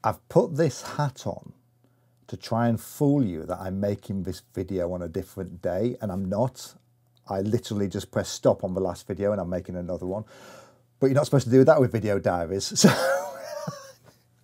I've put this hat on to try and fool you that I'm making this video on a different day, and I'm not. I literally just press stop on the last video and I'm making another one. But you're not supposed to do that with video diaries. So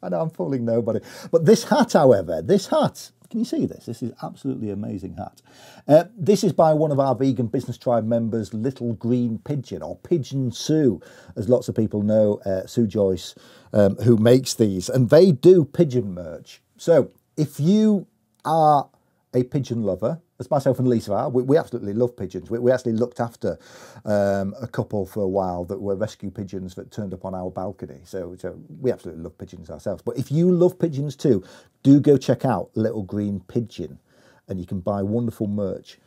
I know I'm fooling nobody. But this hat, however, this hat, can you see this? This is absolutely amazing hat. This is by one of our Vegan Business Tribe members, Little Green Pigeon, or Pigeon Sue, as lots of people know, Sue Joyce, who makes these. And they do pigeon merch. So if you are a pigeon lover, as myself and Lisa are, we absolutely love pigeons. We actually looked after a couple for a while that were rescue pigeons that turned up on our balcony. So we absolutely love pigeons ourselves. But if you love pigeons too, do go check out Little Green Pigeon, and you can buy wonderful merch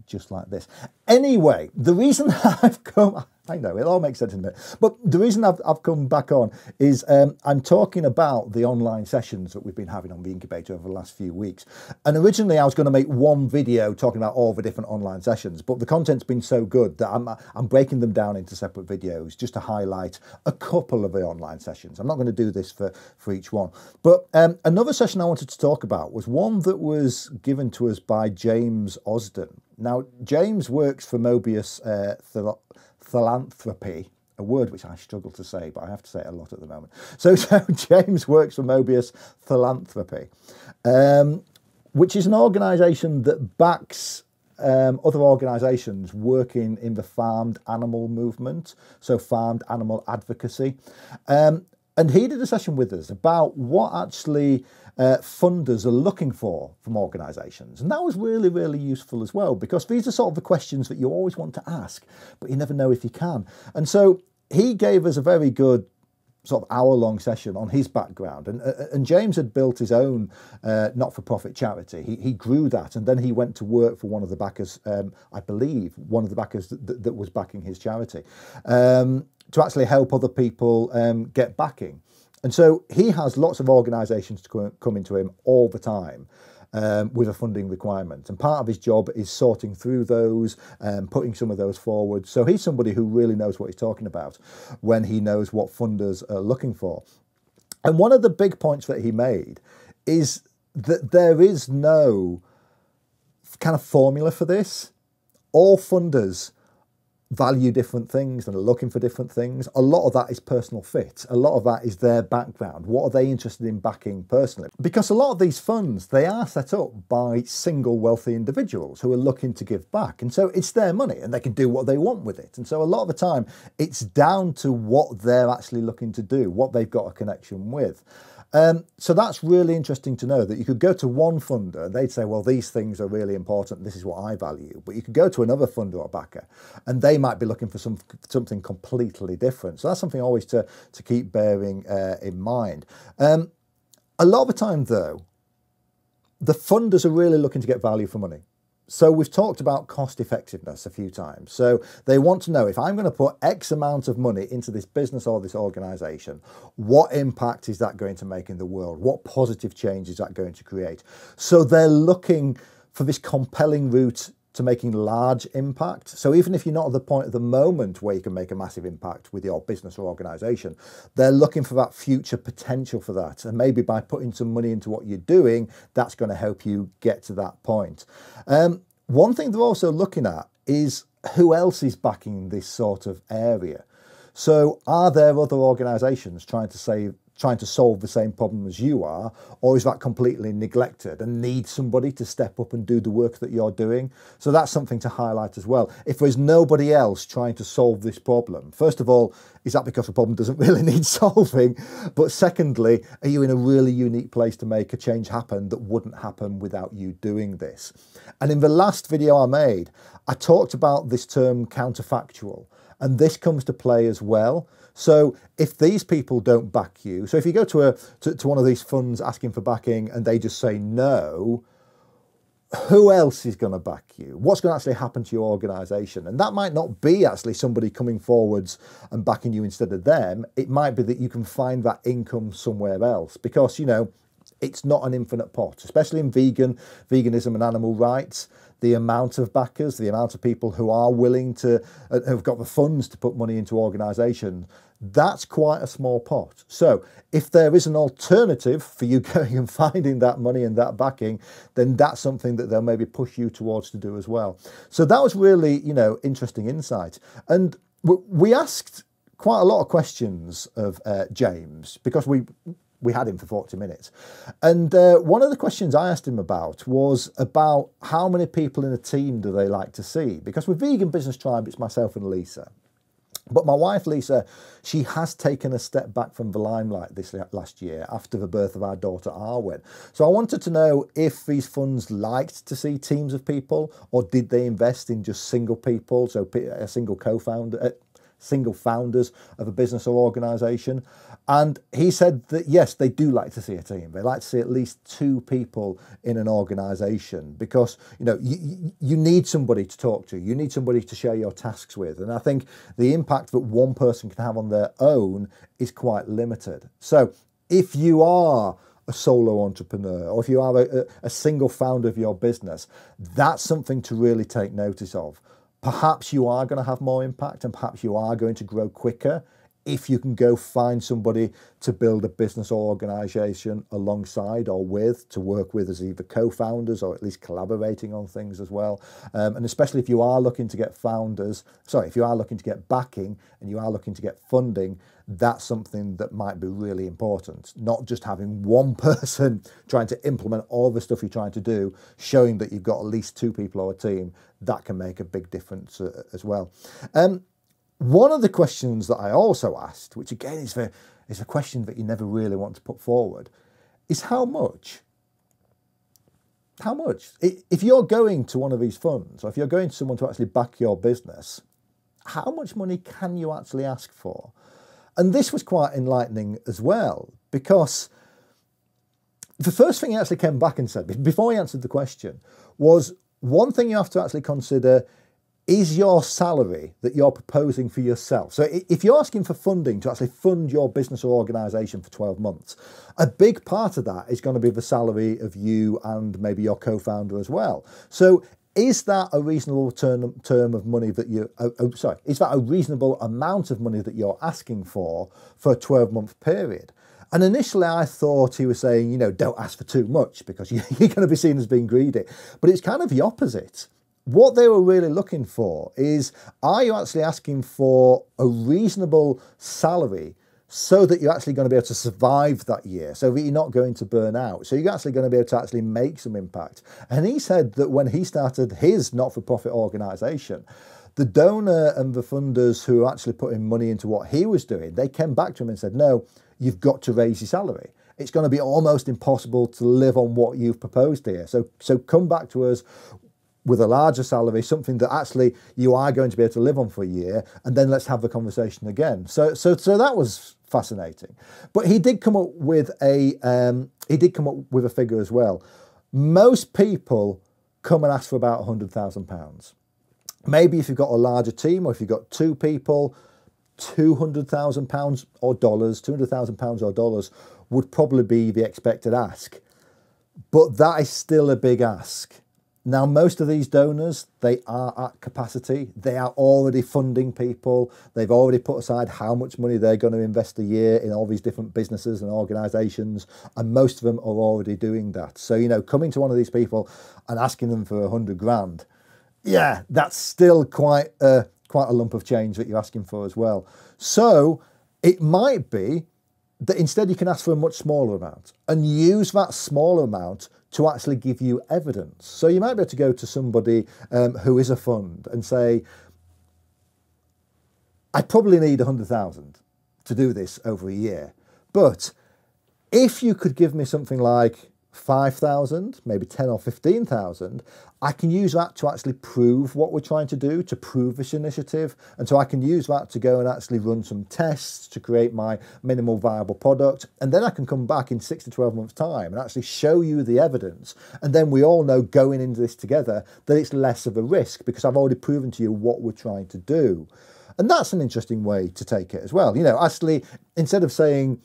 just like this. Anyway, the reason I've come, I know, it all makes sense in a minute, but the reason I've come back on is I'm talking about the online sessions that we've been having on the incubator over the last few weeks. And originally I was going to make one video talking about all the different online sessions, but the content's been so good that I'm breaking them down into separate videos just to highlight a couple of the online sessions. I'm not going to do this for each one. But another session I wanted to talk about was one that was given to us by James Osden. Now, James works for Mobius Philanthropy, a word which I struggle to say, but I have to say it a lot at the moment. So James works for Mobius Philanthropy, which is an organisation that backs other organisations working in the farmed animal movement, so farmed animal advocacy. And he did a session with us about what actually funders are looking for from organisations. And that was really, really useful as well, because these are sort of the questions that you always want to ask, but you never know if you can. And so he gave us a very good sort of hour-long session on his background. And James had built his own not-for-profit charity. He grew that, and then he went to work for one of the backers, I believe, one of the backers that was backing his charity, to actually help other people get backing. And so he has lots of organisations coming to him all the time with a funding requirement. And part of his job is sorting through those, putting some of those forward. So he's somebody who really knows what he's talking about when he knows what funders are looking for. And one of the big points that he made is that there is no kind of formula for this. All funders value different things and are looking for different things. A lot of that is personal fit. A lot of that is their background. What are they interested in backing personally? Because a lot of these funds, they are set up by single wealthy individuals who are looking to give back. And so it's their money and they can do what they want with it. And so a lot of the time it's down to what they're actually looking to do, what they've got a connection with. So that's really interesting to know, that you could go to one funder and they'd say, well, these things are really important, this is what I value. But you could go to another funder or backer and they might be looking for something completely different. So that's something always to keep bearing in mind. A lot of the time, though, the funders are really looking to get value for money. So we've talked about cost effectiveness a few times. So they want to know, if I'm going to put X amount of money into this business or this organisation, what impact is that going to make in the world? What positive change is that going to create? So they're looking for this compelling route to making large impact. So even if you're not at the point at the moment where you can make a massive impact with your business or organisation, they're looking for that future potential for that. And maybe by putting some money into what you're doing, that's going to help you get to that point. One thing they're also looking at is who else is backing this sort of area. So are there other organisations trying to solve the same problem as you are, or is that completely neglected and needs somebody to step up and do the work that you're doing? So that's something to highlight as well. If there's nobody else trying to solve this problem, first of all, is that because the problem doesn't really need solving? But secondly, are you in a really unique place to make a change happen that wouldn't happen without you doing this? And in the last video I made, I talked about this term counterfactual, and this comes to play as well. So if these people don't back you, so if you go to one of these funds asking for backing and they just say no, who else is going to back you? What's going to actually happen to your organisation? And that might not be actually somebody coming forwards and backing you instead of them. It might be that you can find that income somewhere else, because, you know, it's not an infinite pot, especially in veganism and animal rights. The amount of backers, the amount of people who are willing to, who've got the funds to put money into organisation, that's quite a small pot. So if there is an alternative for you going and finding that money and that backing, then that's something that they'll maybe push you towards to do as well. So that was really, you know, interesting insight. And we asked quite a lot of questions of James, because we had him for 40 minutes. And one of the questions I asked him about was about how many people in a team do they like to see? Because with Vegan Business Tribe, it's myself and Lisa. But my wife, Lisa, she has taken a step back from the limelight this last year after the birth of our daughter, Arwen. So I wanted to know if these funds liked to see teams of people, or did they invest in just single people, so a single co-founder, single founders of a business or organisation. And he said that, yes, they do like to see a team. They like to see at least 2 people in an organisation, because, you know, you need somebody to talk to. You need somebody to share your tasks with. And I think the impact that one person can have on their own is quite limited. So if you are a solo entrepreneur, or if you are a single founder of your business, that's something to really take notice of. Perhaps you are going to have more impact, and perhaps you are going to grow quicker if you can go find somebody to build a business or organisation alongside or with, to work with as either co-founders or at least collaborating on things as well. And especially if you are looking to get if you are looking to get backing and you are looking to get funding, that's something that might be really important. Not just having one person trying to implement all the stuff you're trying to do, showing that you've got at least 2 people or a team, that can make a big difference as well. One of the questions that I also asked, which again is a question that you never really want to put forward, is how much? How much? If you're going to one of these funds, or if you're going to someone to actually back your business, how much money can you actually ask for? And this was quite enlightening as well, because the first thing he actually came back and said, before he answered the question, was one thing you have to actually consider is your salary that you're proposing for yourself. So if you're asking for funding to actually fund your business or organisation for 12 months, a big part of that is going to be the salary of you and maybe your co-founder as well. So is that a reasonable term of money that you, is that a reasonable amount of money that you're asking for a 12-month period? And initially I thought he was saying, you know, don't ask for too much because you're going to be seen as being greedy. But it's kind of the opposite. What they were really looking for is, are you actually asking for a reasonable salary so that you're actually going to be able to survive that year, so that you're not going to burn out, so you're actually going to be able to actually make some impact? And he said that when he started his not-for-profit organisation, the donor and the funders who were actually putting money into what he was doing, they came back to him and said, no, you've got to raise your salary. It's going to be almost impossible to live on what you've proposed here. So come back to us with a larger salary, something that actually you are going to be able to live on for a year, and then let's have the conversation again. So that was fascinating. But he did come up with a figure as well. Most people come and ask for about £100,000. Maybe if you've got a larger team, or if you've got 2 people, £200,000 or £200,000 or dollars would probably be the expected ask. But that is still a big ask. Now, most of these donors, they are at capacity. They are already funding people. They've already put aside how much money they're going to invest a year in all these different businesses and organisations, and most of them are already doing that. So, you know, coming to one of these people and asking them for 100 grand, yeah, that's still quite a lump of change that you're asking for as well. So it might be that instead you can ask for a much smaller amount and use that smaller amount to actually give you evidence. So you might be able to go to somebody who is a fund and say, I probably need 100,000 to do this over a year. But if you could give me something like 5,000, maybe 10 or 15,000, I can use that to actually prove what we're trying to do, to prove this initiative. And so I can use that to go and actually run some tests to create my minimal viable product. And then I can come back in 6 to 12 months' time and actually show you the evidence. And then we all know going into this together that it's less of a risk because I've already proven to you what we're trying to do. And that's an interesting way to take it as well. You know, actually, instead of saying,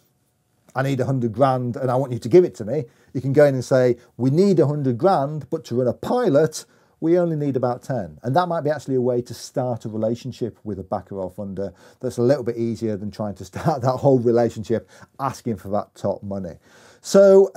I need 100 grand and I want you to give it to me. You can go in and say, we need 100 grand, but to run a pilot, we only need about 10. And that might be actually a way to start a relationship with a backer or funder that's a little bit easier than trying to start that whole relationship asking for that top money. So,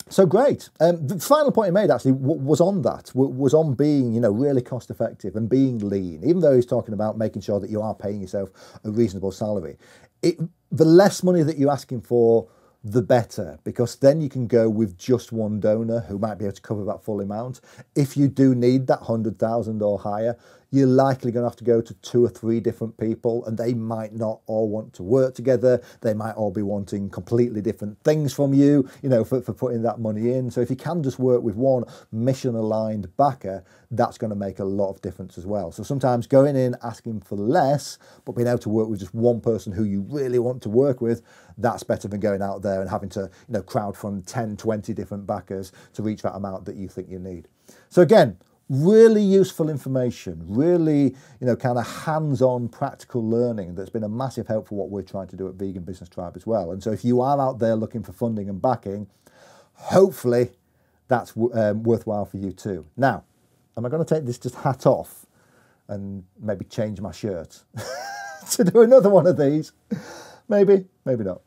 so great. The final point he made actually was on that, was on being, you know, really cost effective and being lean. Even though he's talking about making sure that you are paying yourself a reasonable salary, the less money that you're asking for, the better, because then you can go with just one donor who might be able to cover that full amount. If you do need that 100,000 or higher, you're likely going to have to go to 2 or 3 different people, and they might not all want to work together. They might all be wanting completely different things from you, you know, for putting that money in. So if you can just work with one mission-aligned backer, that's going to make a lot of difference as well. So sometimes going in, asking for less, but being able to work with just one person who you really want to work with, that's better than going out there and having to, you know, crowdfund 10, 20 different backers to reach that amount that you think you need. So again, really useful information, really, you know, kind of hands-on practical learning that's been a massive help for what we're trying to do at Vegan Business Tribe as well. And so if you are out there looking for funding and backing, hopefully that's worthwhile for you too. Now, am I going to take this just hat off and maybe change my shirt to do another one of these? Maybe, maybe not.